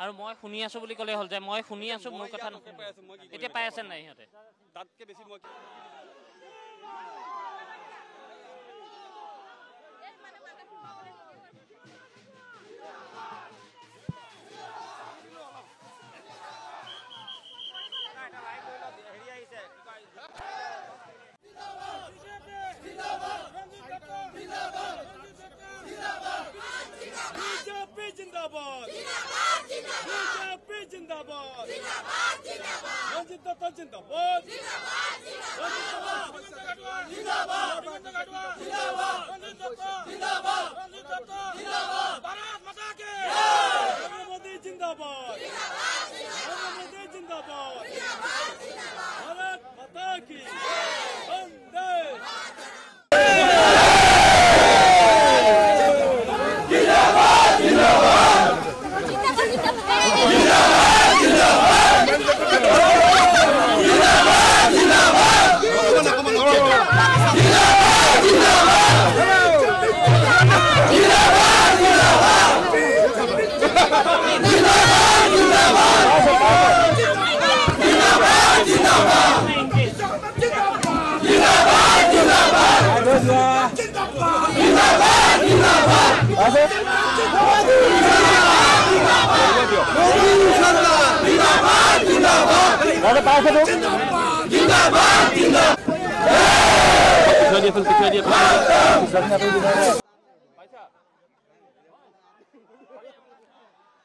আৰু মই শুনি আছো বুলি ক'লে হ'ল যে মই শুনি আছো মোৰ কথা এতিয়া পাই আছে নাই ইহঁতে তাতকে বেছি মই जिंदाबाद जिंदाबाद जिंदाबाद भारत माता के मोदी जिंदाबाद जिंदाबाद भारत माता की वंदे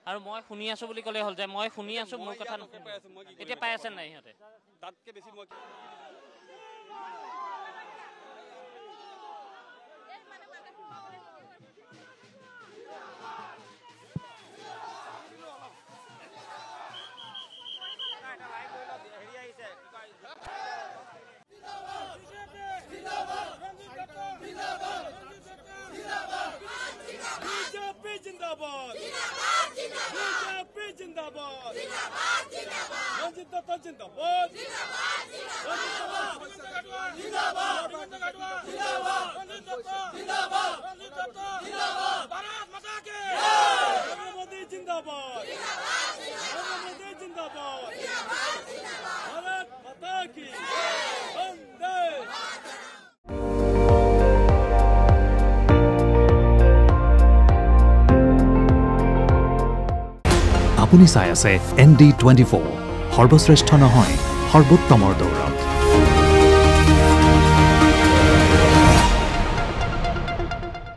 আৰু মই শুনি আছো বুলি ক'লে হ'ল যে মই শুনি আছো মোৰ কথা এতিয়া পাই আছে নাই ইহঁতে তাতকে বেছি মই जिंदाबाद जिंदाबाद भारत माता के मोदी जिंदाबाद जिंदाबाद भारत माता की वंदे আপুনি চাই আছে ND24 সৰ্বশ্ৰেষ্ঠ নহয় সৰ্বোত্তমৰ দৌৰ